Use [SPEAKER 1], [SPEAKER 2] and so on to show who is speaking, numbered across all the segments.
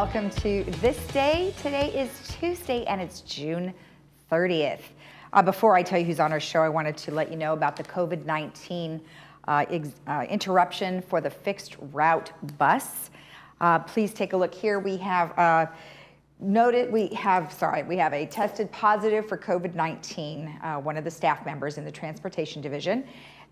[SPEAKER 1] welcome to Thisday. Today is Tuesday and it's June 30th. Before I tell you who's on our show, I wanted to let you know about the COVID-19 interruption for the fixed route bus. Please take a look here. We have we have a tested positive for COVID-19, one of the staff members in the transportation division.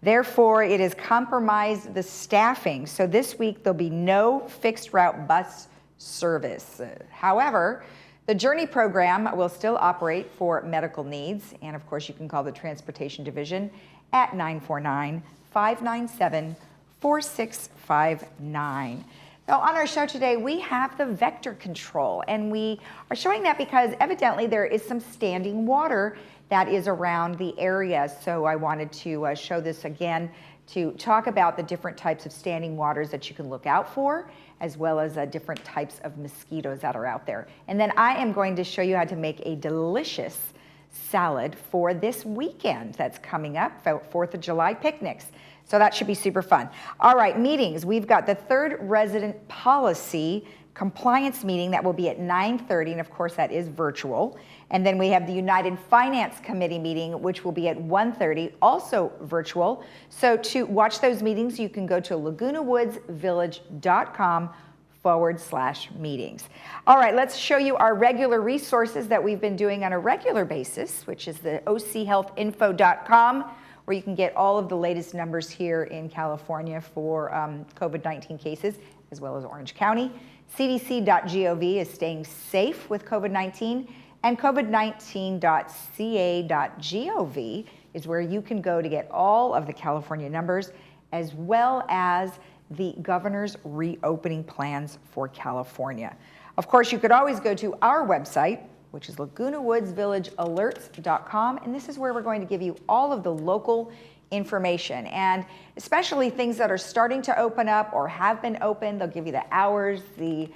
[SPEAKER 1] Therefore, it has compromised the staffing. So this week, there'll be no fixed route bus service. However, the Journey program will still operate for medical needs. And of course, you can call the transportation division at 949-597-4659. Now, on our show today, we have the vector control, and we are showing that because evidently there is some standing water that is around the area. So I wanted to show this again to talk about the different types of standing waters that you can look out for, as well as different types of mosquitoes that are out there. And then I am going to show you how to make a delicious salad for this weekend that's coming up, 4th of July picnics. So that should be super fun. All right, meetings. We've got the third resident policy compliance meeting that will be at 9:30, and of course that is virtual. And then we have the United Finance Committee meeting, which will be at 1:30, also virtual. So to watch those meetings, you can go to lagunawoodsvillage.com/meetings. All right, let's show you our regular resources that we've been doing on a regular basis, which is the ochealthinfo.com, where you can get all of the latest numbers here in California for COVID-19 cases, as well as Orange County. CDC.gov is staying safe with COVID-19, and COVID19.ca.gov is where you can go to get all of the California numbers, as well as the governor's reopening plans for California. Of course, you could always go to our website, which is lagunawoodsvillagealerts.com, and this is where we're going to give you all of the local information, and especially things that are starting to open up or have been open. They'll give you the hours, the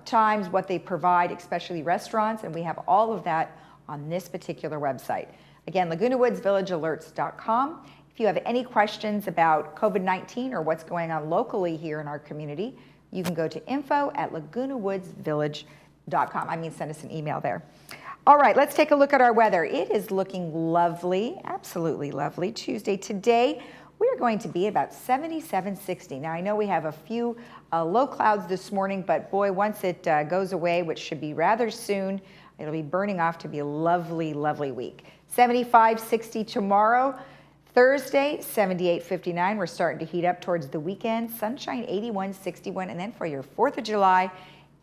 [SPEAKER 1] times, what they provide, especially restaurants, and we have all of that on this particular website. Again, lagunawoodsvillagealerts.com. If you have any questions about COVID-19 or what's going on locally here in our community, you can go to info@lagunawoodsvillage.com. Send us an email there. All right, let's take a look at our weather. It is looking lovely, absolutely lovely. Tuesday today, we're going to be about 77, 60. Now, I know we have a few low clouds this morning, but boy, once it goes away, which should be rather soon, it'll be burning off to be a lovely, lovely week. 75, 60 tomorrow. Thursday, 78, 59. We're starting to heat up towards the weekend. Sunshine, 81, 61. And then for your 4th of July,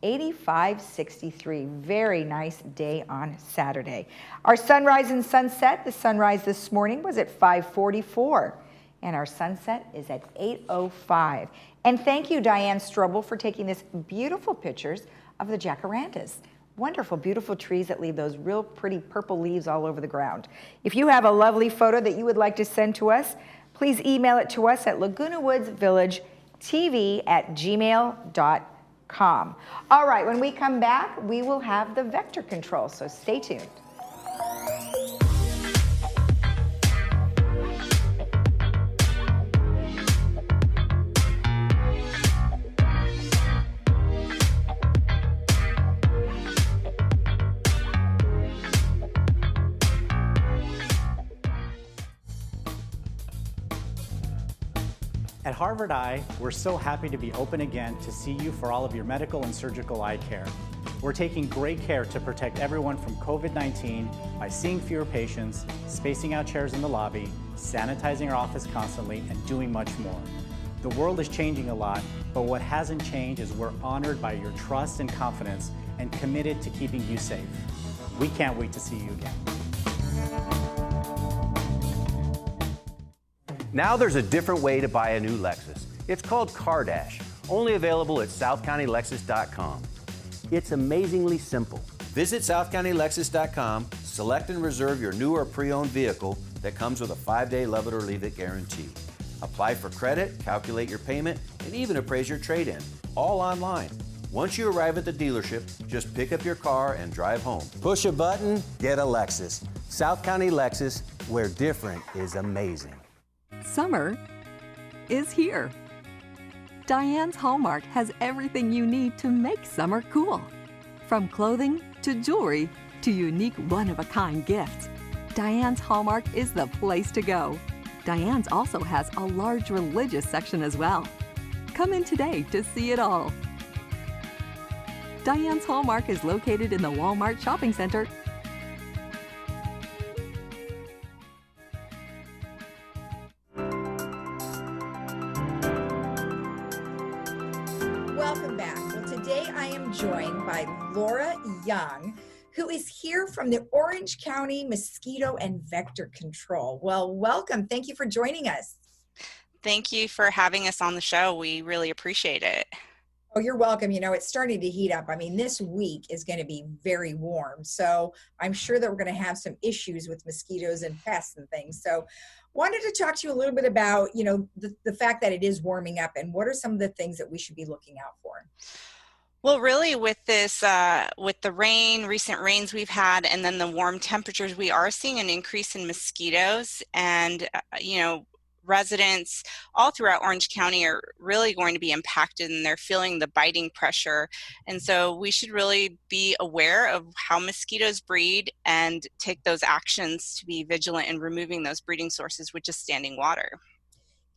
[SPEAKER 1] 85, 63. Very nice day on Saturday. Our sunrise and sunset, the sunrise this morning was at 5:44, and our sunset is at 8:05. And thank you, Diane Strobel, for taking this beautiful pictures of the jacarandas. Wonderful, beautiful trees that leave those real pretty purple leaves all over the ground. If you have a lovely photo that you would like to send to us, please email it to us at lagunawoodsvillagetv@gmail.com. All right, when we come back, we will have the vector control, so stay tuned.
[SPEAKER 2] At Harvard Eye, we're so happy to be open again to see you for all of your medical and surgical eye care. We're taking great care to protect everyone from COVID-19 by seeing fewer patients, spacing out chairs in the lobby, sanitizing our office constantly, and doing much more. The world is changing a lot, but what hasn't changed is we're honored by your trust and confidence and committed to keeping you safe. We can't wait to see you again.
[SPEAKER 3] Now there's a different way to buy a new Lexus. It's called CarDash, only available at southcountylexus.com. It's amazingly simple. Visit southcountylexus.com, select and reserve your new or pre-owned vehicle that comes with a 5-day love it or leave it guarantee. Apply for credit, calculate your payment, and even appraise your trade-in, all online. Once you arrive at the dealership, just pick up your car and drive home. Push a button, get a Lexus. South County Lexus, where different is amazing.
[SPEAKER 4] Summer is here. Diane's Hallmark has everything you need to make summer cool. From clothing to jewelry to unique one-of-a-kind gifts, Diane's Hallmark is the place to go. Diane's also has a large religious section as well. Come in today to see it all. Diane's Hallmark is located in the Walmart Shopping Center.
[SPEAKER 1] Welcome back. Well, today I am joined by Laura Young, who is here from the Orange County Mosquito and Vector Control. Well, welcome. Thank you for joining us.
[SPEAKER 5] Thank you for having us on the show. We really appreciate it.
[SPEAKER 1] Oh, you're welcome. You know, it's starting to heat up. I mean, this week is going to be very warm. So I'm sure that we're going to have some issues with mosquitoes and pests and things. So wanted to talk to you a little bit about, you know, the fact that it is warming up and what are some of the things that we should be looking out for?
[SPEAKER 5] Well, really with this, with the recent rains we've had, and then the warm temperatures, we are seeing an increase in mosquitoes, and, you know, residents all throughout Orange County are really going to be impacted, and they're feeling the biting pressure. And so we should really be aware of how mosquitoes breed and take those actions to be vigilant in removing those breeding sources, which is standing water.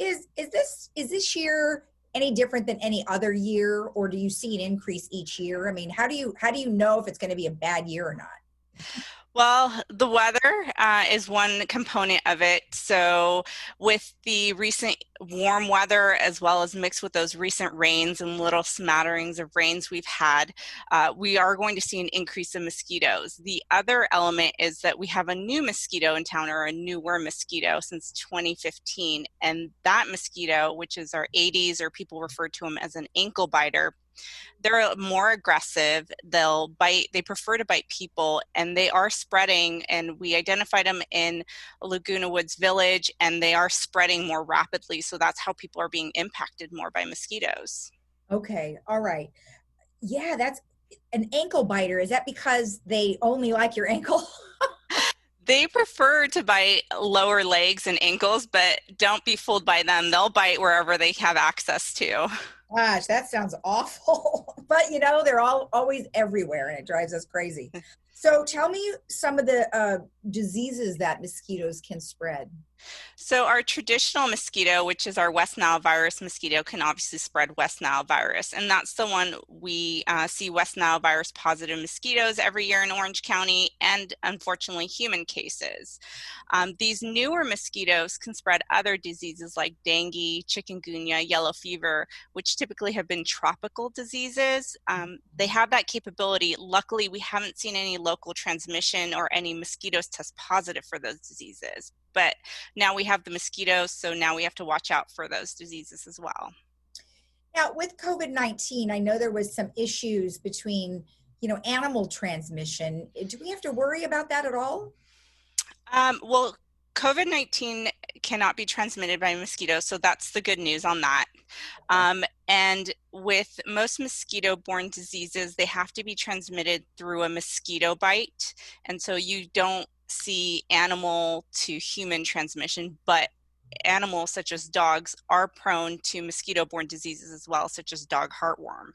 [SPEAKER 1] Is this year any different than any other year, or do you see an increase each year? I mean, how do you know if it's going to be a bad year or not?
[SPEAKER 5] Well, the weather is one component of it. So with the recent warm weather, as well as mixed with those recent rains and little smatterings of rains we've had, we are going to see an increase in mosquitoes. The other element is that we have a new mosquito in town, or a newer mosquito since 2015. And that mosquito, which is our Aedes, or people refer to them as an ankle biter, they're more aggressive. They'll bite, they prefer to bite people, and they are spreading, and we identified them in Laguna Woods Village, and they are spreading more rapidly. So that's how people are being impacted more by mosquitoes.
[SPEAKER 1] Okay. All right. Yeah, that's an ankle biter. Is that because they only like your ankle?
[SPEAKER 5] They prefer to bite lower legs and ankles, but don't be fooled by them. They'll bite wherever they have access to.
[SPEAKER 1] Gosh, that sounds awful. But you know, they're always everywhere, and it drives us crazy. So tell me some of the diseases that mosquitoes can spread.
[SPEAKER 5] So our traditional mosquito, which is our West Nile virus mosquito, can obviously spread West Nile virus. And that's the one we see West Nile virus positive mosquitoes every year in Orange County, and unfortunately human cases. These newer mosquitoes can spread other diseases like dengue, chikungunya, yellow fever, which typically have been tropical diseases. They have that capability. Luckily, we haven't seen any local transmission or any mosquitoes test positive for those diseases. But now we have the mosquitoes, so now we have to watch out for those diseases as well.
[SPEAKER 1] Now, with COVID-19, I know there was some issues between, you know, animal transmission. Do we have to worry about that at all?
[SPEAKER 5] Well, COVID-19 cannot be transmitted by mosquitoes, so that's the good news on that. And with most mosquito-borne diseases, they have to be transmitted through a mosquito bite, and so you don't see animal to human transmission, but animals such as dogs are prone to mosquito-borne diseases as well, such as dog heartworm.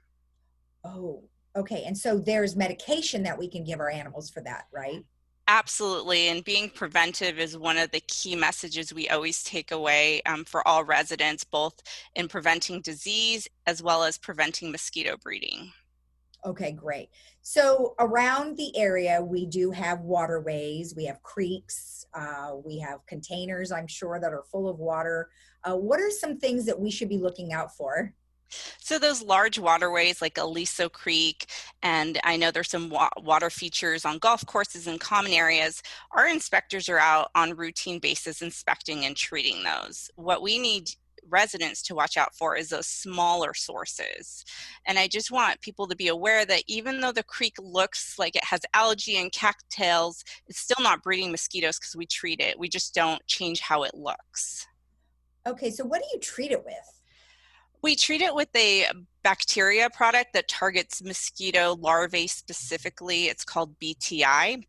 [SPEAKER 1] Oh, okay. And so there's medication that we can give our animals for that, right?
[SPEAKER 5] Absolutely, and being preventive is one of the key messages we always take away for all residents, both in preventing disease as well as preventing mosquito breeding.
[SPEAKER 1] Okay, great. So around the area, we do have waterways, we have creeks, we have containers, I'm sure, that are full of water. What are some things that we should be looking out for?
[SPEAKER 5] So those large waterways like Aliso Creek, and I know there's some water features on golf courses and common areas, our inspectors are out on routine basis inspecting and treating those. What we need residents to watch out for is those smaller sources. And I just want people to be aware that even though the creek looks like it has algae and cattails, it's still not breeding mosquitoes because we treat it. We just don't change how it looks.
[SPEAKER 1] Okay, so what do you treat it with?
[SPEAKER 5] We treat it with a bacteria product that targets mosquito larvae specifically. It's called BTI.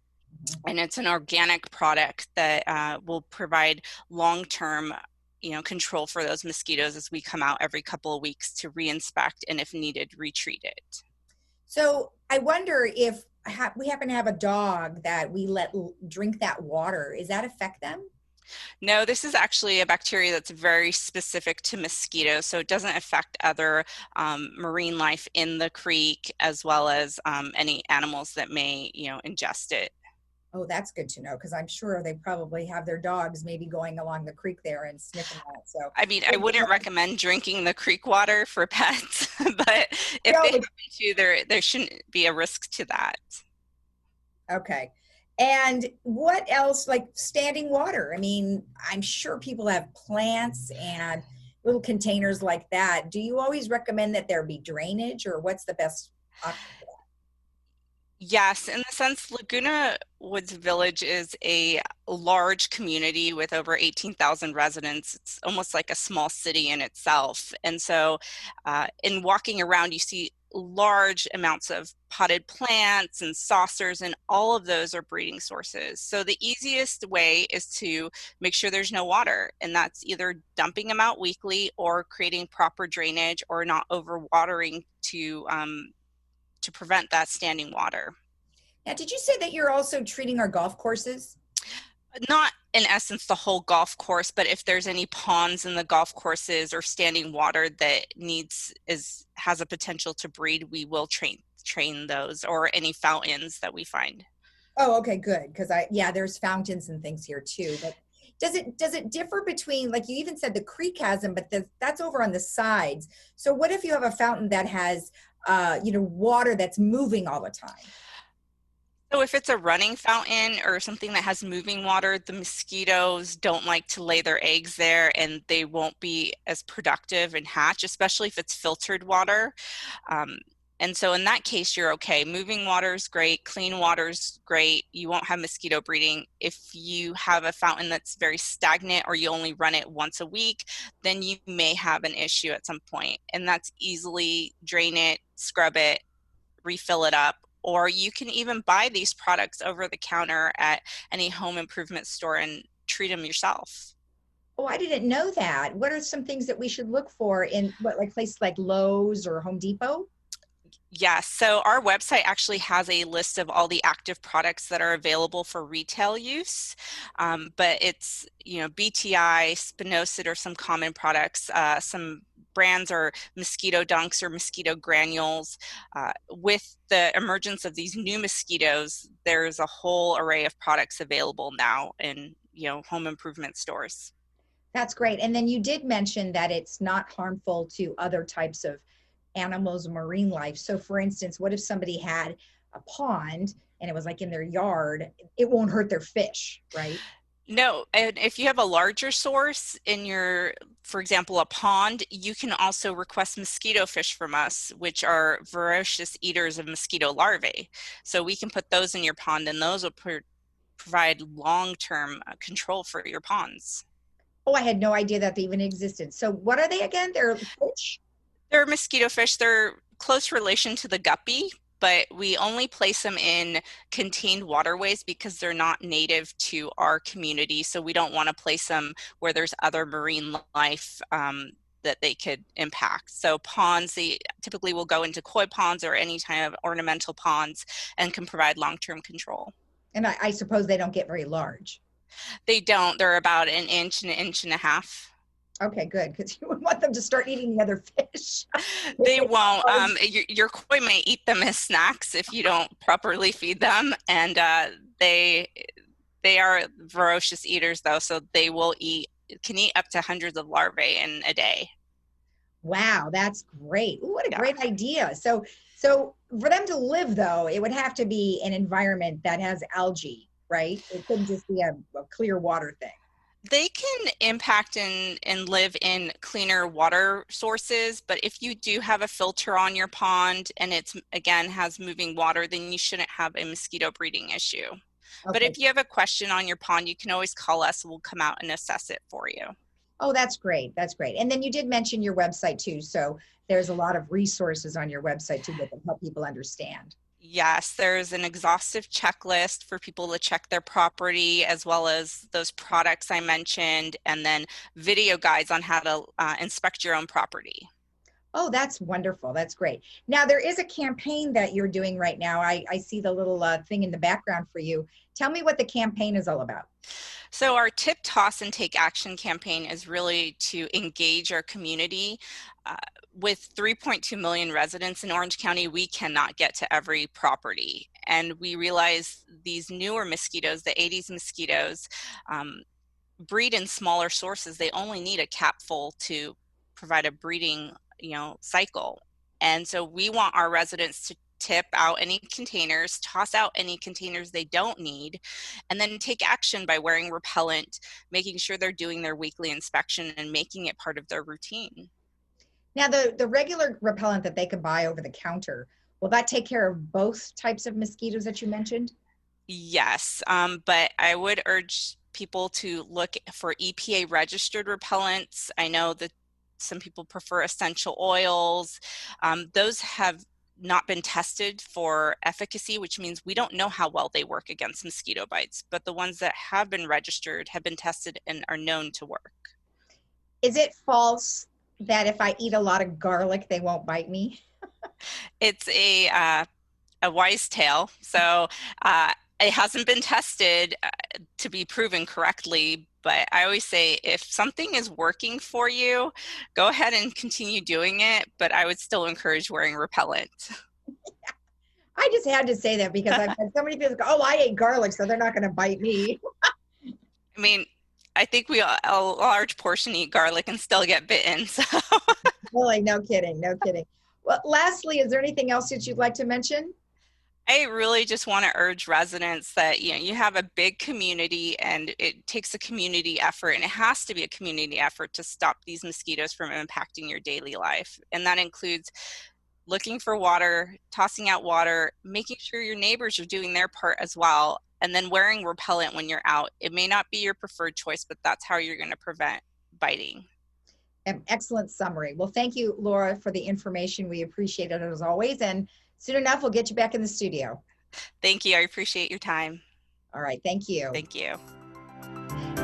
[SPEAKER 5] And it's an organic product that will provide long-term control for those mosquitoes as we come out every couple of weeks to re-inspect and if needed, retreat it.
[SPEAKER 1] So I wonder if we happen to have a dog that we let drink that water, does that affect them?
[SPEAKER 5] No, this is actually a bacteria that's very specific to mosquitoes, so it doesn't affect other marine life in the creek, as well as any animals that may, ingest it.
[SPEAKER 1] Oh, that's good to know, because I'm sure they probably have their dogs maybe going along the creek there and sniffing that. So
[SPEAKER 5] I mean, I wouldn't recommend drinking the creek water for pets, but if they happen to, there shouldn't be a risk to that.
[SPEAKER 1] Okay. And what else, like standing water? I mean, I'm sure people have plants and little containers like that. Do you always recommend that there be drainage, or what's the best option for that?
[SPEAKER 5] Yes, in the sense, Laguna Woods Village is a large community with over 18,000 residents. It's almost like a small city in itself. And so in walking around, you see large amounts of potted plants and saucers, and all of those are breeding sources. So the easiest way is to make sure there's no water, and that's either dumping them out weekly or creating proper drainage or not overwatering to prevent that standing water.
[SPEAKER 1] Now, did you say that you're also treating our golf courses?
[SPEAKER 5] Not in essence the whole golf course, but if there's any ponds in the golf courses or standing water that has a potential to breed, we will train those, or any fountains that we find.
[SPEAKER 1] Oh, okay, good. Because there's fountains and things here too. But does it differ between, like you even said, the creek has them, but that's over on the sides. So what if you have a fountain that has water that's moving all the time?
[SPEAKER 5] So if it's a running fountain or something that has moving water, the mosquitoes don't like to lay their eggs there, and they won't be as productive and hatch, especially if it's filtered water. And so in that case, you're okay. Moving water is great. Clean water is great. You won't have mosquito breeding. If you have a fountain that's very stagnant, or you only run it once a week, then you may have an issue at some point. And that's easily drain it, scrub it, refill it up. Or you can even buy these products over the counter at any home improvement store and treat them yourself.
[SPEAKER 1] Oh, I didn't know that. What are some things that we should look for in places like Lowe's or Home Depot?
[SPEAKER 5] Yes, so our website actually has a list of all the active products that are available for retail use, but it's, BTI, spinosad are some common products. Some brands are mosquito dunks or mosquito granules. With the emergence of these new mosquitoes, there's a whole array of products available now in, home improvement stores.
[SPEAKER 1] That's great. And then you did mention that it's not harmful to other types of animals, marine life. So for instance, what if somebody had a pond and it was like in their yard? It won't hurt their fish, right?
[SPEAKER 5] No, and if you have a larger source in your, for example, a pond, you can also request mosquito fish from us, which are voracious eaters of mosquito larvae. So we can put those in your pond, and those will provide long-term control for your ponds.
[SPEAKER 1] Oh, I had no idea that they even existed. So what are they again? They're fish?
[SPEAKER 5] They're mosquito fish. They're close relation to the guppy, but we only place them in contained waterways because they're not native to our community. So we don't want to place them where there's other marine life that they could impact. So ponds, they typically will go into koi ponds or any kind of ornamental ponds and can provide long-term control.
[SPEAKER 1] And I suppose they don't get very large.
[SPEAKER 5] They don't. They're about an inch and a half.
[SPEAKER 1] Okay, good, because you would want them to start eating the other fish.
[SPEAKER 5] They won't. Your koi may eat them as snacks if you don't properly feed them, and they are voracious eaters though, so they can eat up to hundreds of larvae in a day.
[SPEAKER 1] Wow, that's great. Ooh, what a great idea. So for them to live though, it would have to be an environment that has algae, right? It couldn't just be a clear water thing.
[SPEAKER 5] They can impact and live in cleaner water sources, but if you do have a filter on your pond and it's, again, has moving water, then you shouldn't have a mosquito breeding issue. Okay. But if you have a question on your pond, you can always call us and we'll come out and assess it for you.
[SPEAKER 1] Oh, that's great. That's great. And then you did mention your website too. So there's a lot of resources on your website too that can help people understand.
[SPEAKER 5] Yes, there's an exhaustive checklist for people to check their property, as well as those products I mentioned, and then video guides on how to inspect your own property.
[SPEAKER 1] Oh, that's wonderful. That's great. Now, there is a campaign that you're doing right now. I see the little thing in the background for you. Tell me what the campaign is all about.
[SPEAKER 5] So our Tip, Toss, and Take Action campaign is really to engage our community. With 3.2 million residents in Orange County, we cannot get to every property. And we realize these newer mosquitoes, the Aedes mosquitoes, breed in smaller sources. They only need a capful to provide a breeding cycle. And so we want our residents to tip out any containers, toss out any containers they don't need, and then take action by wearing repellent, making sure they're doing their weekly inspection and making it part of their routine.
[SPEAKER 1] Now, the regular repellent that they could buy over the counter, will that take care of both types of mosquitoes that you mentioned?
[SPEAKER 5] Yes, but I would urge people to look for EPA registered repellents. I know that some people prefer essential oils. Those have not been tested for efficacy, which means we don't know how well they work against mosquito bites, but the ones that have been registered have been tested and are known to work.
[SPEAKER 1] Is it false that if I eat a lot of garlic, they won't bite me?
[SPEAKER 5] It's a wise tale. So it hasn't been tested to be proven correctly, but I always say if something is working for you, go ahead and continue doing it, but I would still encourage wearing repellent.
[SPEAKER 1] I just had to say that because I've had so many people go, oh, I ate garlic, so they're not going to bite me.
[SPEAKER 5] I mean, I think we a large portion eat garlic and still get bitten. So.
[SPEAKER 1] Really, no kidding, no kidding. Well, lastly, is there anything else that you'd like to mention?
[SPEAKER 5] I really just want to urge residents that you have a big community, and it takes a community effort, and it has to be a community effort to stop these mosquitoes from impacting your daily life. And that includes looking for water, tossing out water, making sure your neighbors are doing their part as well, and then wearing repellent when you're out. It may not be your preferred choice, but that's how you're going to prevent biting.
[SPEAKER 1] An excellent summary. Well, thank you, Laura, for the information. We appreciate it as always. And soon enough, we'll get you back in the studio.
[SPEAKER 5] Thank you. I appreciate your time.
[SPEAKER 1] All right. Thank you.
[SPEAKER 5] Thank you.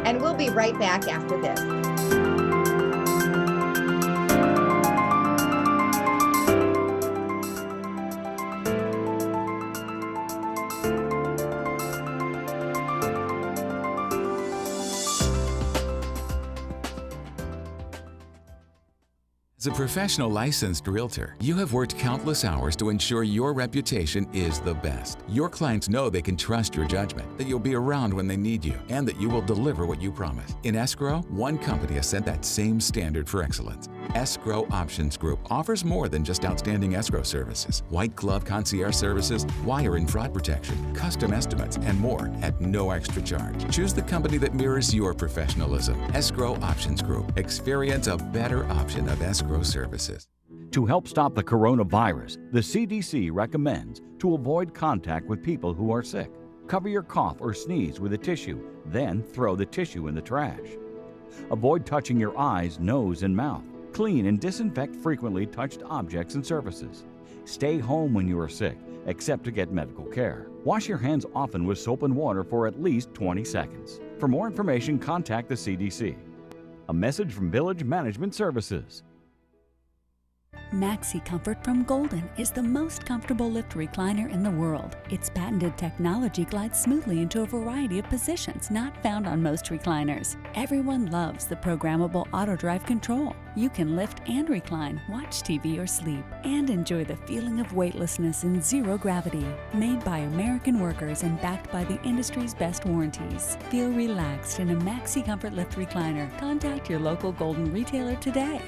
[SPEAKER 1] And we'll be right back after this.
[SPEAKER 6] As a professional licensed realtor, you have worked countless hours to ensure your reputation is the best. Your clients know they can trust your judgment, that you'll be around when they need you, and that you will deliver what you promise. In escrow, one company has set that same standard for excellence. Escrow Options Group offers more than just outstanding escrow services. White glove concierge services, wire and fraud protection, custom estimates, and more at no extra charge. Choose the company that mirrors your professionalism. Escrow Options Group. Experience a better option of escrow services.
[SPEAKER 7] To help stop the coronavirus, the CDC recommends to avoid contact with people who are sick. Cover your cough or sneeze with a tissue, then throw the tissue in the trash. Avoid touching your eyes, nose, and mouth. Clean and disinfect frequently touched objects and surfaces. Stay home when you are sick, except to get medical care. Wash your hands often with soap and water for at least 20 seconds. For more information, contact the CDC. A message from Village Management Services.
[SPEAKER 8] Maxi Comfort from Golden is the most comfortable lift recliner in the world. Its patented technology glides smoothly into a variety of positions not found on most recliners. Everyone loves the programmable auto drive control. You can lift and recline, watch TV or sleep, and enjoy the feeling of weightlessness in zero gravity. Made by American workers and backed by the industry's best warranties. Feel relaxed in a Maxi Comfort lift recliner. Contact your local Golden retailer today.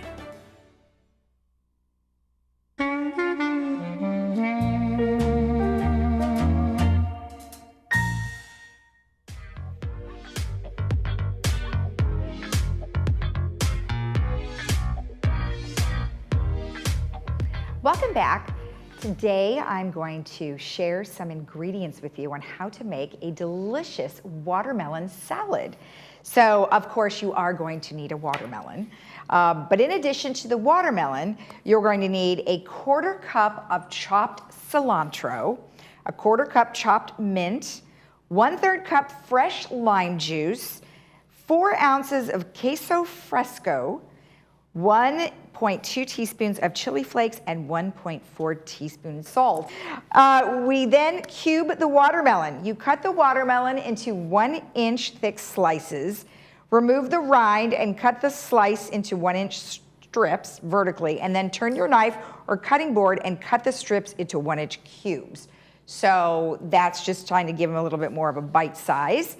[SPEAKER 1] Welcome back. Today I'm going to share some ingredients with you on how to make a delicious watermelon salad. So of course you are going to need a watermelon, but in addition to the watermelon, you're going to need a 1/4 cup of chopped cilantro, 1/4 cup chopped mint, 1/3 cup fresh lime juice, 4 ounces of queso fresco, 1.2 teaspoons of chili flakes, and 1.4 teaspoons salt. We then cube the watermelon. You cut the watermelon into 1-inch thick slices, remove the rind and cut the slice into 1-inch strips vertically, and then turn your knife or cutting board and cut the strips into 1-inch cubes. So that's just trying to give them a little bit more of a bite size.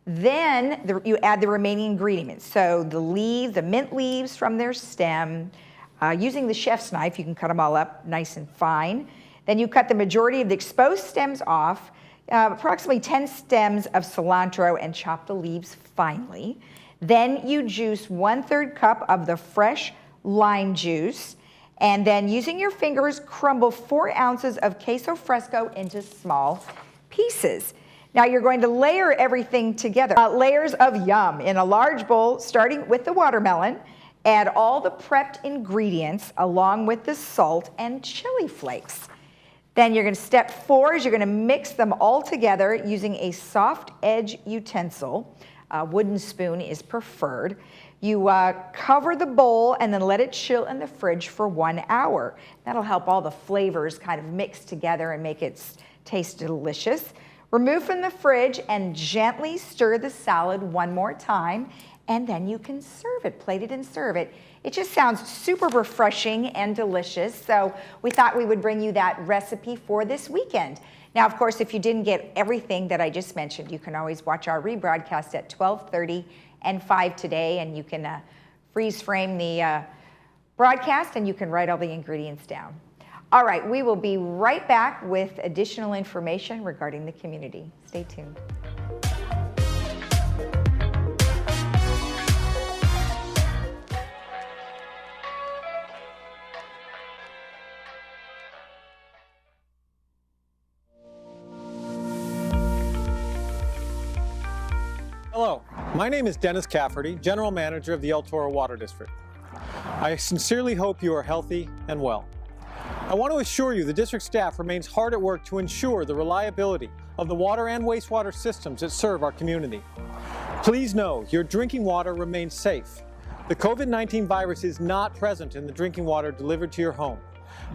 [SPEAKER 1] Then you add the remaining ingredients. So the mint leaves from their stem. Using the chef's knife, you can cut them all up nice and fine. Then you cut the majority of the exposed stems off, approximately 10 stems of cilantro, and chop the leaves finely. Then you juice 1/3 cup of the fresh lime juice, and then using your fingers, crumble 4 ounces of queso fresco into small pieces. Now you're going to layer everything together. Layers of yum in a large bowl, starting with the watermelon. Add all the prepped ingredients along with the salt and chili flakes. Then you're going to, step 4 is you're going to mix them all together using a soft edge utensil. A wooden spoon is preferred. You cover the bowl and then let it chill in the fridge for 1 hour. That'll help all the flavors kind of mix together and make it taste delicious. Remove from the fridge and gently stir the salad one more time, and then you can serve it, plate it and serve it. It just sounds super refreshing and delicious, so we thought we would bring you that recipe for this weekend. Now, of course, if you didn't get everything that I just mentioned, you can always watch our rebroadcast at 12:30 and 5 today, and you can freeze frame the broadcast and you can write all the ingredients down. All right, we will be right back with additional information regarding the community. Stay tuned.
[SPEAKER 9] Hello, my name is Dennis Cafferty, General Manager of the El Toro Water District. I sincerely hope you are healthy and well. I want to assure you the district staff remains hard at work to ensure the reliability of the water and wastewater systems that serve our community. Please know your drinking water remains safe. The COVID-19 virus is not present in the drinking water delivered to your home.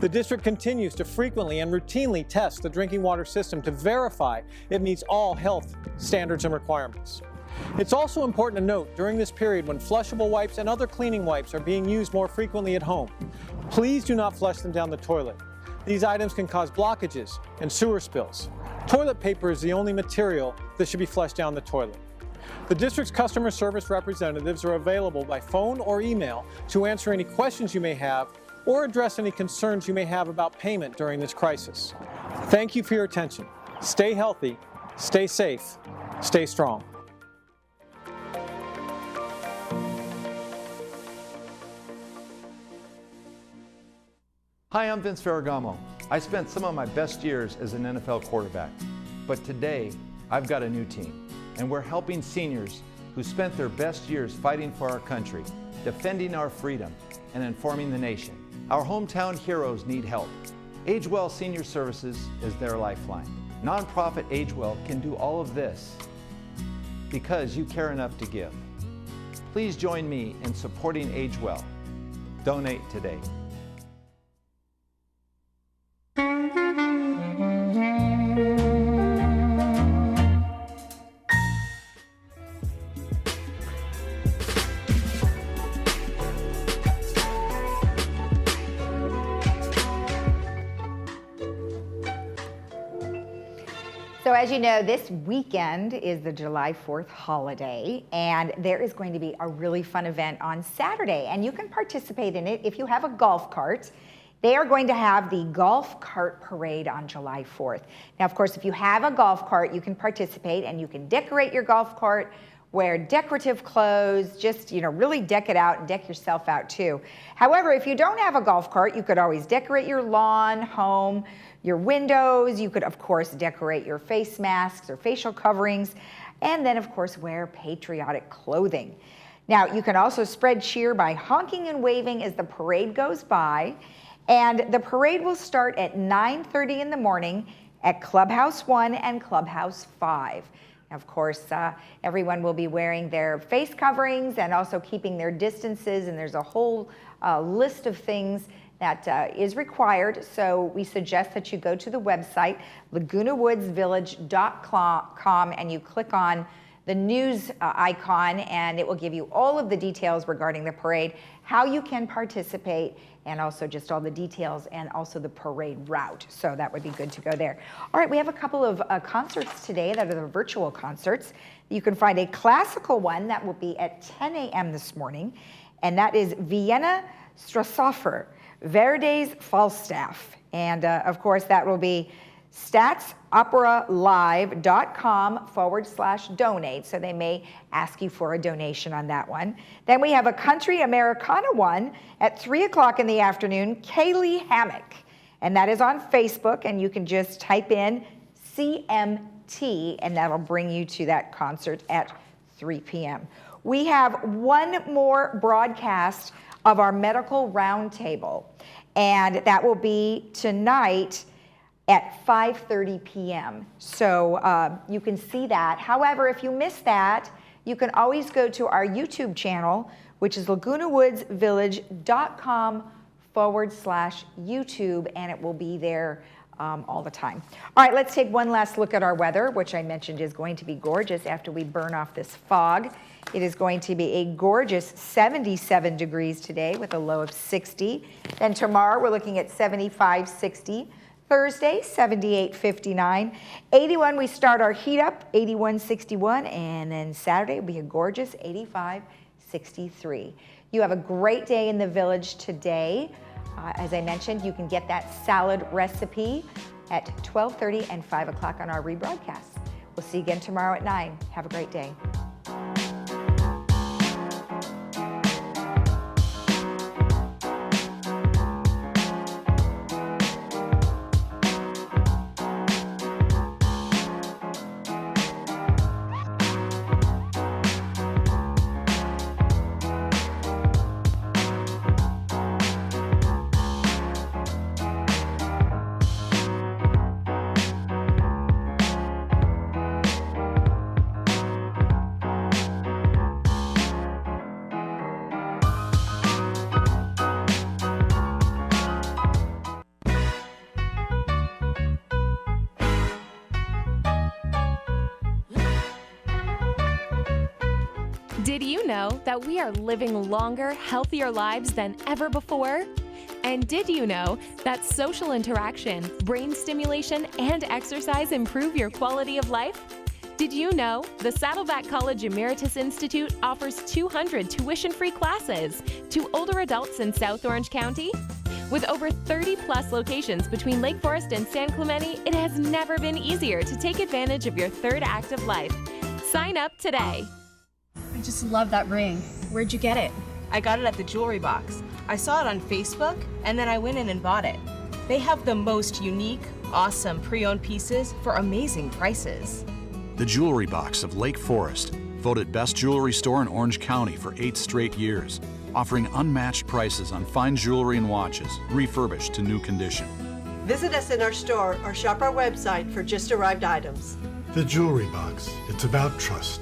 [SPEAKER 9] The district continues to frequently and routinely test the drinking water system to verify it meets all health standards and requirements. It's also important to note during this period when flushable wipes and other cleaning wipes are being used more frequently at home, please do not flush them down the toilet. These items can cause blockages and sewer spills. Toilet paper is the only material that should be flushed down the toilet. The district's customer service representatives are available by phone or email to answer any questions you may have or address any concerns you may have about payment during this crisis. Thank you for your attention. Stay healthy, stay safe, stay strong.
[SPEAKER 10] Hi, I'm Vince Ferragamo. I spent some of my best years as an NFL quarterback, but today I've got a new team, and we're helping seniors who spent their best years fighting for our country, defending our freedom, and informing the nation. Our hometown heroes need help. AgeWell Senior Services is their lifeline. Nonprofit AgeWell can do all of this because you care enough to give. Please join me in supporting AgeWell. Donate today.
[SPEAKER 1] So as you know, this weekend is the July 4th holiday, and there is going to be a really fun event on Saturday, and you can participate in it if you have a golf cart. They are going to have the golf cart parade on July 4th. Now, of course, if you have a golf cart, you can participate and you can decorate your golf cart, wear decorative clothes, just, really deck it out and deck yourself out too. However, if you don't have a golf cart, you could always decorate your lawn, home, your windows. You could, of course, decorate your face masks or facial coverings, and then, of course, wear patriotic clothing. Now, you can also spread cheer by honking and waving as the parade goes by. And the parade will start at 9:30 in the morning at Clubhouse 1 and Clubhouse 5. Of course, everyone will be wearing their face coverings and also keeping their distances, and there's a whole list of things that is required. So we suggest that you go to the website, lagunawoodsvillage.com, and you click on the news icon, and it will give you all of the details regarding the parade, how you can participate, and also just all the details and also the parade route. So that would be good to go there. All right, we have a couple of concerts today that are the virtual concerts. You can find a classical one that will be at 10 a.m. this morning, and that is Vienna Strassofer, Verdi's Falstaff. And of course, that will be statsopera.live.com/donate. So they may ask you for a donation on that one. Then we have a country Americana one at 3 o'clock in the afternoon, Kaylee Hammock. And that is on Facebook, and you can just type in CMT, and that'll bring you to that concert at 3 p.m. We have one more broadcast of our medical roundtable, and that will be tonight at 5:30 p.m. So you can see that. However, if you miss that, you can always go to our YouTube channel, which is lagunawoodsvillage.com/YouTube, and it will be there all the time. All right, let's take one last look at our weather, which I mentioned is going to be gorgeous after we burn off this fog. It is going to be a gorgeous 77 degrees today with a low of 60. Then tomorrow we're looking at 75, 60. Thursday, 78, 59. 81, we start our heat up, 81, 61. And then Saturday will be a gorgeous 85, 63. You have a great day in the village today. As I mentioned, you can get that salad recipe at 12:30 and 5 o'clock on our rebroadcast. We'll see you again tomorrow at 9. Have a great day.
[SPEAKER 11] Did you know that we are living longer, healthier lives than ever before? And did you know that social interaction, brain stimulation, and exercise improve your quality of life? Did you know the Saddleback College Emeritus Institute offers 200 tuition-free classes to older adults in South Orange County? With over 30-plus locations between Lake Forest and San Clemente, it has never been easier to take advantage of your third act of life. Sign up today.
[SPEAKER 12] I just love that ring. Where'd you get it?
[SPEAKER 13] I got it at the Jewelry Box. I saw it on Facebook, and then I went in and bought it. They have the most unique, awesome pre-owned pieces for amazing prices.
[SPEAKER 14] The Jewelry Box of Lake Forest, voted best jewelry store in Orange County for 8 straight years, offering unmatched prices on fine jewelry and watches, refurbished to new condition.
[SPEAKER 15] Visit us in our store or shop our website for just arrived items.
[SPEAKER 16] The Jewelry Box. It's about trust.